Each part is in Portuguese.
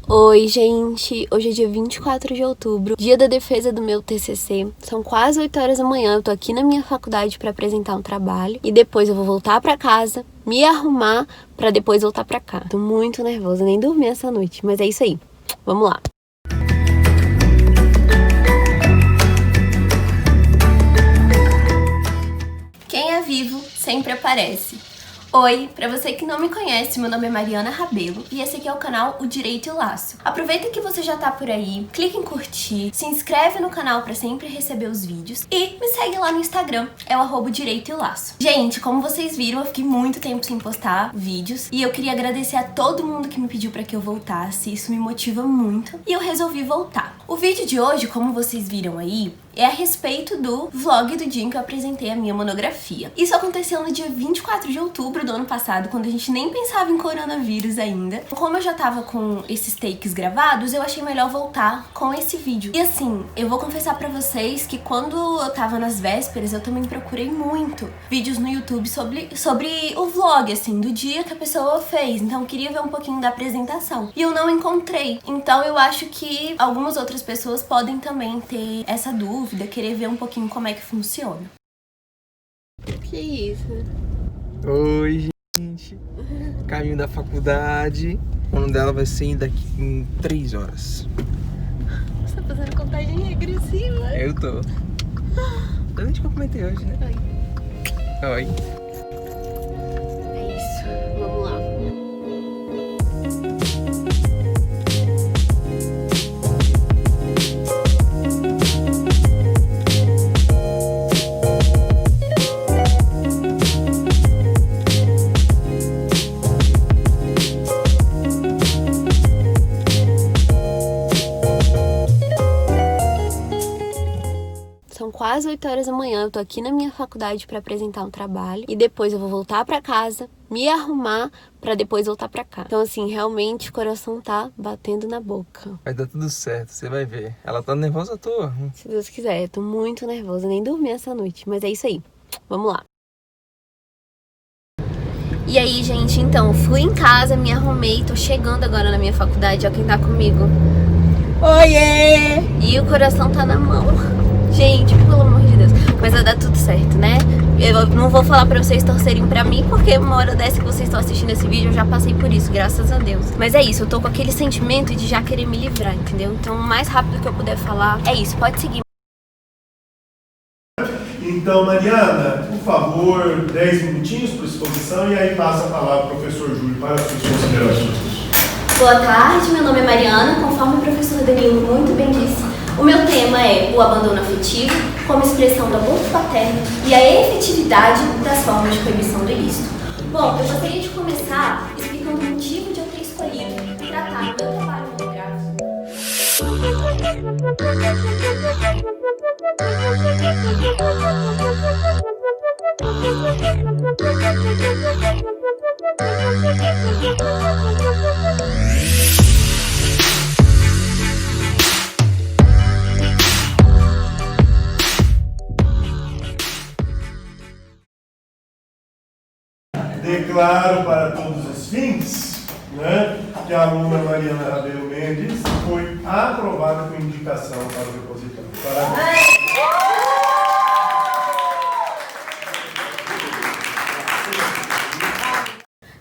Oi, gente! Hoje é dia 24 de outubro, dia da defesa do meu TCC. São quase 8 horas da manhã, eu tô aqui na minha faculdade pra apresentar um trabalho e depois eu vou voltar pra casa, me arrumar pra depois voltar pra cá. Tô muito nervosa, nem dormi essa noite, mas é isso aí. Vamos lá! Quem é vivo sempre aparece. Oi, pra você que não me conhece, meu nome é Mariana Rabelo e esse aqui é o canal O Direito e o Laço. Aproveita que você já tá por aí, clica em curtir, se inscreve no canal pra sempre receber os vídeos e me segue lá no Instagram, é o @Direito e o Laço. Gente, como vocês viram, eu fiquei muito tempo sem postar vídeos e eu queria agradecer a todo mundo que me pediu pra que eu voltasse, isso me motiva muito e eu resolvi voltar. O vídeo de hoje, como vocês viram aí, é a respeito do vlog do dia em que eu apresentei a minha monografia. Isso aconteceu no dia 24 de outubro do ano passado, quando a gente nem pensava em coronavírus ainda. Como eu já tava com esses takes gravados, eu achei melhor voltar com esse vídeo. E assim, eu vou confessar pra vocês que quando eu tava nas vésperas, eu também procurei muito vídeos no YouTube sobre o vlog, assim, do dia que a pessoa fez. Então eu queria ver um pouquinho da apresentação. E eu não encontrei. Então eu acho que algumas outras pessoas podem também ter essa dúvida, querer ver um pouquinho como é que funciona. Que isso? Oi, gente. Caminho da faculdade. O nome dela vai ser daqui em 3 horas. Você tá fazendo contagem regressiva? Eu tô. Da gente que eu comentei hoje, né? Oi. Oi. É isso. Vamos lá. São quase 8 horas da manhã, eu tô aqui na minha faculdade pra apresentar um trabalho e depois eu vou voltar pra casa, me arrumar pra depois voltar pra cá. Então assim, realmente o coração tá batendo na boca. Vai dar tudo certo, você vai ver. Ela tá nervosa à toa. Se Deus quiser, eu tô muito nervosa, nem dormi essa noite, mas é isso aí. Vamos lá. E aí, gente, então, fui em casa, me arrumei, tô chegando agora na minha faculdade, ó quem tá comigo. Oiê! E o coração tá na mão. Gente, pelo amor de Deus. Mas vai dar tudo certo, né? Eu não vou falar pra vocês torcerem pra mim, porque uma hora dessa que vocês estão assistindo esse vídeo, eu já passei por isso, graças a Deus. Mas é isso, eu tô com aquele sentimento de já querer me livrar, entendeu? Então, o mais rápido que eu puder falar, é isso, pode seguir. Então, Mariana, por favor, 10 minutinhos para exposição e aí passa a palavra ao professor Júlio para as suas considerações. Boa tarde, meu nome é Mariana, conforme o professor Danilo muito bem disse, o meu tema é o abandono afetivo como expressão do aborto paterno e a efetividade das formas de proibição do ilícito. Bom, eu gostaria de começar explicando o motivo de eu ter escolhido tratar o meu trabalho monográfico. Declaro para todos os fins, que a aluna Mariana Rabelo Mendes foi aprovada com indicação para o repositório. Parabéns.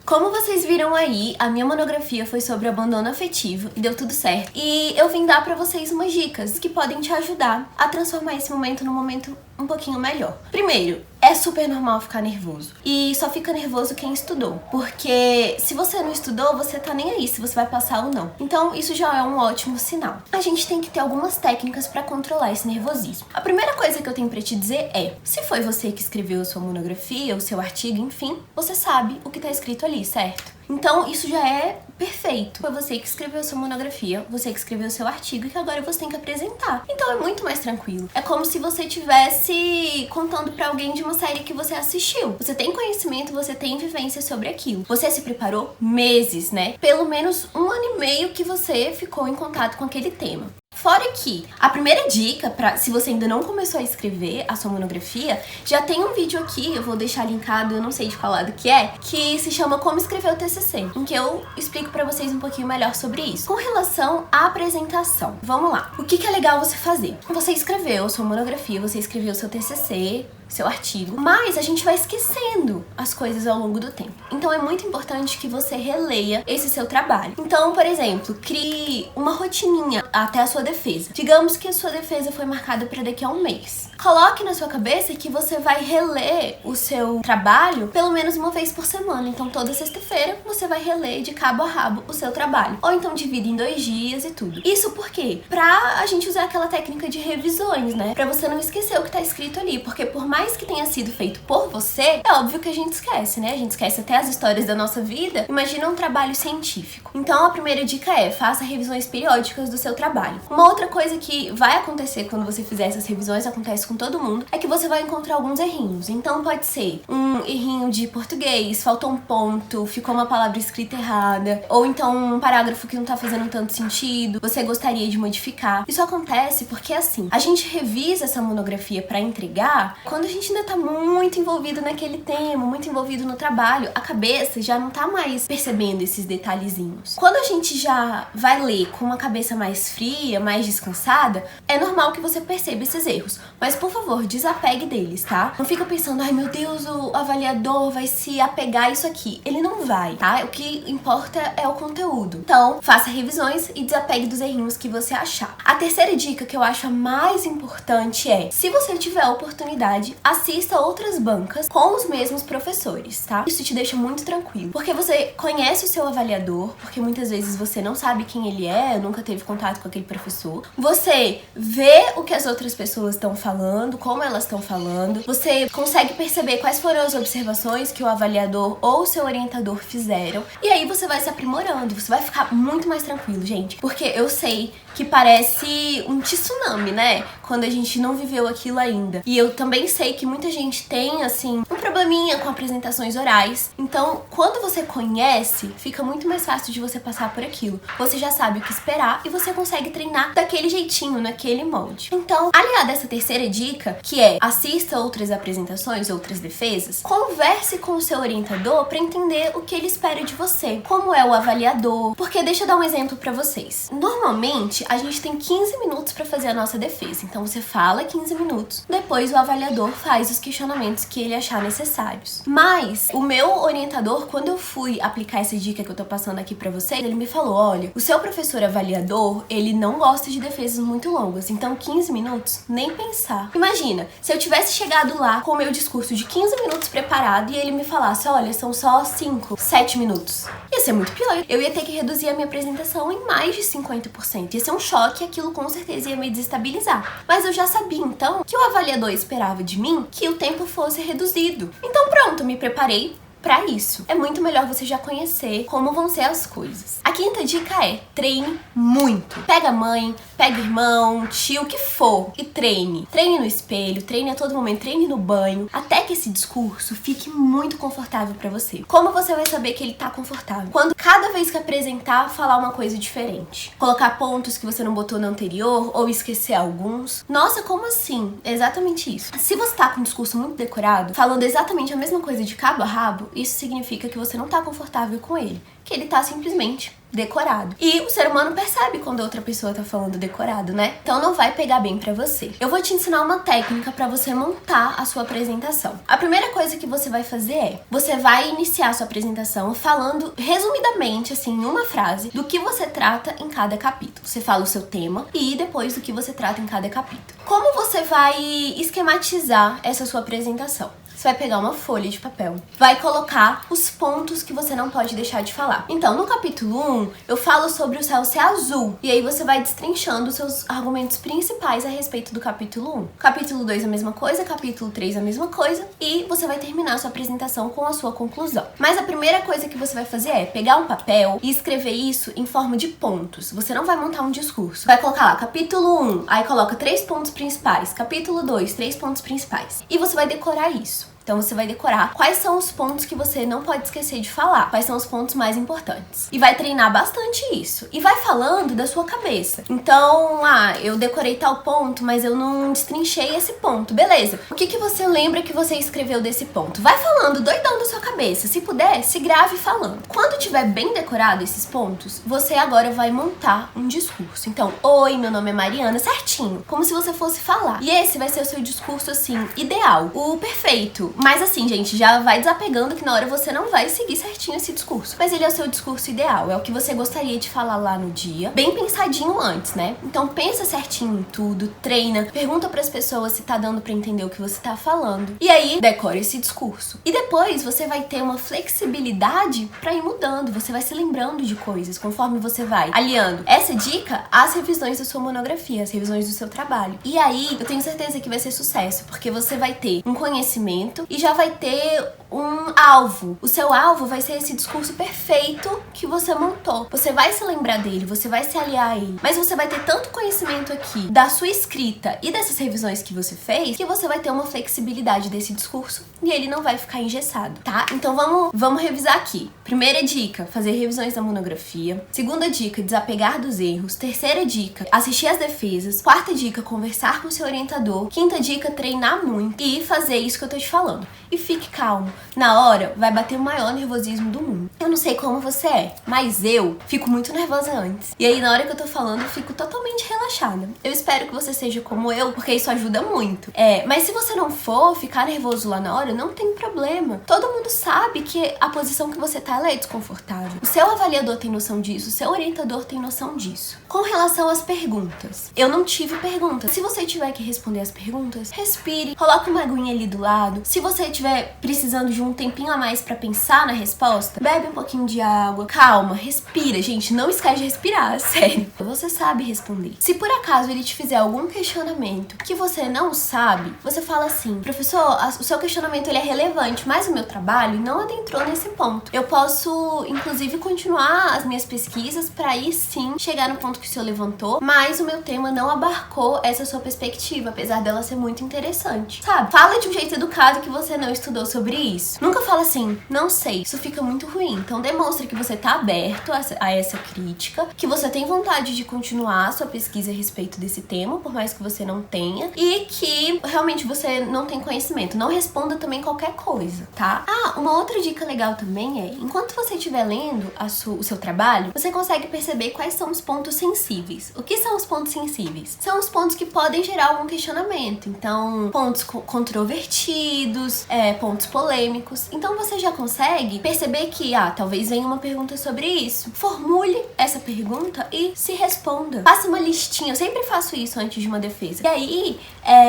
Como vocês viram aí, a minha monografia foi sobre abandono afetivo e deu tudo certo. E eu vim dar pra vocês umas dicas que podem te ajudar a transformar esse momento num momento um pouquinho melhor. Primeiro, é super normal ficar nervoso. E só fica nervoso quem estudou. Porque se você não estudou, você tá nem aí se você vai passar ou não. Então isso já é um ótimo sinal. A gente tem que ter algumas técnicas pra controlar esse nervosismo. A primeira coisa que eu tenho pra te dizer é: se foi você que escreveu a sua monografia, o seu artigo, enfim, você sabe o que tá escrito ali, certo? Então isso já é perfeito. Foi você que escreveu a sua monografia, você que escreveu o seu artigo e que agora você tem que apresentar. Então é muito mais tranquilo. É como se você estivesse contando pra alguém de uma série que você assistiu. Você tem conhecimento, você tem vivência sobre aquilo. Você se preparou meses, né? Pelo menos 1 ano e meio que você ficou em contato com aquele tema. Fora que a primeira dica, se você ainda não começou a escrever a sua monografia, já tem um vídeo aqui, eu vou deixar linkado, eu não sei de qual lado que se chama Como Escrever o TCC, em que eu explico pra vocês um pouquinho melhor sobre isso. Com relação à apresentação, vamos lá. O que é legal você fazer? Você escreveu sua monografia, você escreveu seu TCC, seu artigo, mas a gente vai esquecendo as coisas ao longo do tempo. Então é muito importante que você releia esse seu trabalho. Então, por exemplo, crie uma rotininha até a sua defesa. Digamos que a sua defesa foi marcada para daqui a um mês. Coloque na sua cabeça que você vai reler o seu trabalho pelo menos uma vez por semana. Então, toda sexta-feira você vai reler de cabo a rabo o seu trabalho. Ou então divida em 2 dias e tudo. Isso por quê? Pra a gente usar aquela técnica de revisões, né? Pra você não esquecer o que tá escrito ali. Porque por mais que tenha sido feito por você, é óbvio que a gente esquece, né? A gente esquece até as histórias da nossa vida. Imagina um trabalho científico. Então, a primeira dica é: faça revisões periódicas do seu trabalho. Uma outra coisa que vai acontecer quando você fizer essas revisões, acontece com todo mundo, é que você vai encontrar alguns errinhos. Então, pode ser um errinho de português, faltou um ponto, ficou uma palavra escrita errada, ou então um parágrafo que não tá fazendo tanto sentido, você gostaria de modificar. Isso acontece porque, assim, a gente revisa essa monografia pra entregar quando a gente ainda tá muito envolvido naquele tema, muito envolvido no trabalho. A cabeça já não tá mais percebendo esses detalhezinhos. Quando a gente já vai ler com uma cabeça mais fria, mais descansada, é normal que você perceba esses erros. Mas, por favor, desapegue deles, tá? Não fica pensando, ai meu Deus, o avaliador vai se apegar a isso aqui. Ele não vai, tá? O que importa é o conteúdo. Então, faça revisões e desapegue dos errinhos que você achar. A terceira dica, que eu acho a mais importante, é: se você tiver a oportunidade, assista outras bancas com os mesmos professores, tá? Isso te deixa muito tranquilo, porque você conhece o seu avaliador, porque muitas vezes você não sabe quem ele é, nunca teve contato com aquele professor. Você vê o que as outras pessoas estão falando, como elas estão falando. Você consegue perceber quais foram as observações que o avaliador ou o seu orientador fizeram. E aí você vai se aprimorando, você vai ficar muito mais tranquilo, gente. Porque eu sei que parece um tsunami, né? Quando a gente não viveu aquilo ainda. E eu também sei que muita gente tem, assim, um probleminha com apresentações orais. Então, quando você conhece, fica muito mais fácil de você passar por aquilo. Você já sabe o que esperar e você consegue treinar daquele jeitinho, naquele molde. Então, aliado a essa terceira dica, que é: assista outras apresentações, outras defesas, converse com o seu orientador para entender o que ele espera de você, como é o avaliador. Porque deixa eu dar um exemplo para vocês. Normalmente, a gente tem 15 minutos para fazer a nossa defesa. Então, você fala 15 minutos, depois o avaliador faz os questionamentos que ele achar necessários. Mas o meu orientador, quando eu fui aplicar essa dica que eu tô passando aqui pra vocês, ele me falou: olha, o seu professor avaliador, ele não gosta de defesas muito longas, então 15 minutos, nem pensar. Imagina, se eu tivesse chegado lá com o meu discurso de 15 minutos preparado e ele me falasse: olha, são só 5, 7 minutos. Ia ser muito pior. Eu ia ter que reduzir a minha apresentação em mais de 50%. Ia ser um choque, aquilo com certeza ia me desestabilizar. Mas eu já sabia, então, que o avaliador esperava de mim que o tempo fosse reduzido. Então pronto, me preparei pra isso. É muito melhor você já conhecer como vão ser as coisas. A quinta dica é: treine muito. Pega a mãe, pega irmão, tio, o que for, e treine. Treine no espelho, treine a todo momento, treine no banho, até que esse discurso fique muito confortável pra você. Como você vai saber que ele tá confortável? Quando cada vez que apresentar, falar uma coisa diferente. Colocar pontos que você não botou no anterior, ou esquecer alguns. Nossa, como assim? É exatamente isso. Se você tá com um discurso muito decorado, falando exatamente a mesma coisa de cabo a rabo, isso significa que você não tá confortável com ele, que ele tá simplesmente decorado. E o ser humano percebe quando a outra pessoa tá falando decorado, né? Então não vai pegar bem pra você. Eu vou te ensinar uma técnica pra você montar a sua apresentação. A primeira coisa que você vai fazer é: você vai iniciar a sua apresentação falando resumidamente, assim, em uma frase, do que você trata em cada capítulo. Você fala o seu tema e depois do que você trata em cada capítulo. Como você vai esquematizar essa sua apresentação? Você vai pegar uma folha de papel, vai colocar os pontos que você não pode deixar de falar. Então, no capítulo 1, eu falo sobre o céu ser azul. E aí você vai destrinchando os seus argumentos principais a respeito do capítulo 1. Capítulo 2, a mesma coisa. Capítulo 3, a mesma coisa. E você vai terminar a sua apresentação com a sua conclusão. Mas a primeira coisa que você vai fazer é pegar um papel e escrever isso em forma de pontos. Você não vai montar um discurso. Vai colocar lá, capítulo 1, aí coloca 3 pontos principais. Capítulo 2, 3 pontos principais. E você vai decorar isso. Então você vai decorar quais são os pontos que você não pode esquecer de falar, quais são os pontos mais importantes. E vai treinar bastante isso. E vai falando da sua cabeça. Então, eu decorei tal ponto, mas eu não destrinchei esse ponto. Beleza. O que você lembra que você escreveu desse ponto? Vai falando doidão da sua cabeça. Se puder, se grave falando. Quando tiver bem decorado esses pontos, você agora vai montar um discurso. Então, oi, meu nome é Mariana, certinho. Como se você fosse falar. E esse vai ser o seu discurso, assim, ideal. O perfeito. Mas assim, gente, já vai desapegando que na hora você não vai seguir certinho esse discurso. Mas ele é o seu discurso ideal. É o que você gostaria de falar lá no dia. Bem pensadinho antes, né? Então pensa certinho em tudo, treina, pergunta pras pessoas se tá dando pra entender o que você tá falando. E aí, decora esse discurso. E depois você vai ter uma flexibilidade pra ir mudando. Você vai se lembrando de coisas conforme você vai aliando essa dica às revisões da sua monografia, às revisões do seu trabalho. E aí, eu tenho certeza que vai ser sucesso, porque você vai ter um conhecimento e já vai ter um alvo. O seu alvo vai ser esse discurso perfeito que você montou. Você vai se lembrar dele, você vai se aliar a ele. Mas você vai ter tanto conhecimento aqui da sua escrita e dessas revisões que você fez, que você vai ter uma flexibilidade desse discurso e ele não vai ficar engessado, tá? Então vamos revisar aqui. Primeira dica, fazer revisões da monografia. Segunda dica, desapegar dos erros. Terceira dica, assistir às defesas. Quarta dica, conversar com seu orientador. Quinta dica, treinar muito e fazer isso que eu tô te falando. E fique calmo. Na hora, vai bater o maior nervosismo do mundo. Eu não sei como você é, mas eu fico muito nervosa antes. E aí, na hora que eu tô falando, eu fico totalmente relaxada. Eu espero que você seja como eu, porque isso ajuda muito. Mas se você não for ficar nervoso lá na hora, não tem problema. Todo mundo sabe que a posição que você tá, ela é desconfortável. O seu avaliador tem noção disso, o seu orientador tem noção disso. Com relação às perguntas, eu não tive perguntas. Se você tiver que responder as perguntas, respire, coloca uma aguinha ali do lado. Se você estiver precisando de um tempinho a mais pra pensar na resposta, bebe um pouquinho de água, calma, respira. Gente, não esquece de respirar, sério. Você sabe responder. Se por acaso ele te fizer algum questionamento que você não sabe, você fala assim: professor, o seu questionamento ele é relevante, mas o meu trabalho não adentrou nesse ponto. Eu posso, inclusive, continuar as minhas pesquisas pra aí sim chegar no ponto que o senhor levantou, mas o meu tema não abarcou essa sua perspectiva, apesar dela ser muito interessante, sabe? Fala de um jeito educado que você não estudou sobre isso. Nunca fala assim, não sei, isso fica muito ruim. Então demonstre que você tá aberto a essa crítica, que você tem vontade de continuar a sua pesquisa a respeito desse tema, por mais que você não tenha, e que realmente você não tem conhecimento. Não responda também qualquer coisa, tá? Uma outra dica legal também é, enquanto você estiver lendo o seu trabalho, você consegue perceber quais são os pontos sensíveis. O que são os pontos sensíveis? São os pontos que podem gerar algum questionamento. Então, pontos controvertidos, pontos polêmicos. Então você já consegue perceber que, talvez venha uma pergunta sobre isso. Formule essa pergunta e se responda. Faça uma listinha. Eu sempre faço isso antes de uma defesa. E aí,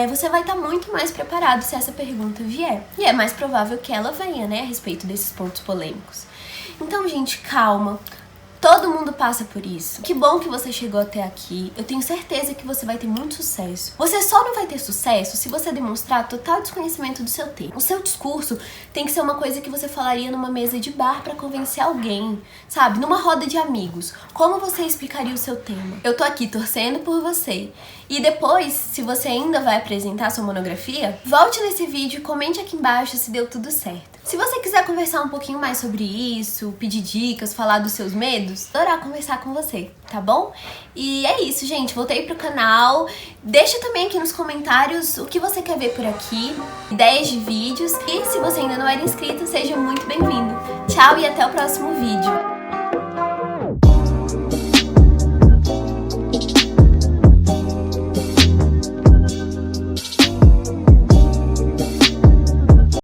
você vai estar muito mais preparado se essa pergunta vier. E é mais provável que ela venha, né, a respeito desses pontos polêmicos. Então, gente, calma. Todo mundo passa por isso. Que bom que você chegou até aqui. Eu tenho certeza que você vai ter muito sucesso. Você só não vai ter sucesso se você demonstrar total desconhecimento do seu tema. O seu discurso tem que ser uma coisa que você falaria numa mesa de bar pra convencer alguém, sabe? Numa roda de amigos. Como você explicaria o seu tema? Eu tô aqui torcendo por você. E depois, se você ainda vai apresentar sua monografia, volte nesse vídeo e comente aqui embaixo se deu tudo certo. Se você quiser conversar um pouquinho mais sobre isso, pedir dicas, falar dos seus medos, adorar conversar com você, tá bom? E é isso, gente. Voltei pro canal. Deixa também aqui nos comentários o que você quer ver por aqui, ideias de vídeos. E se você ainda não era inscrito, seja muito bem-vindo. Tchau e até o próximo vídeo.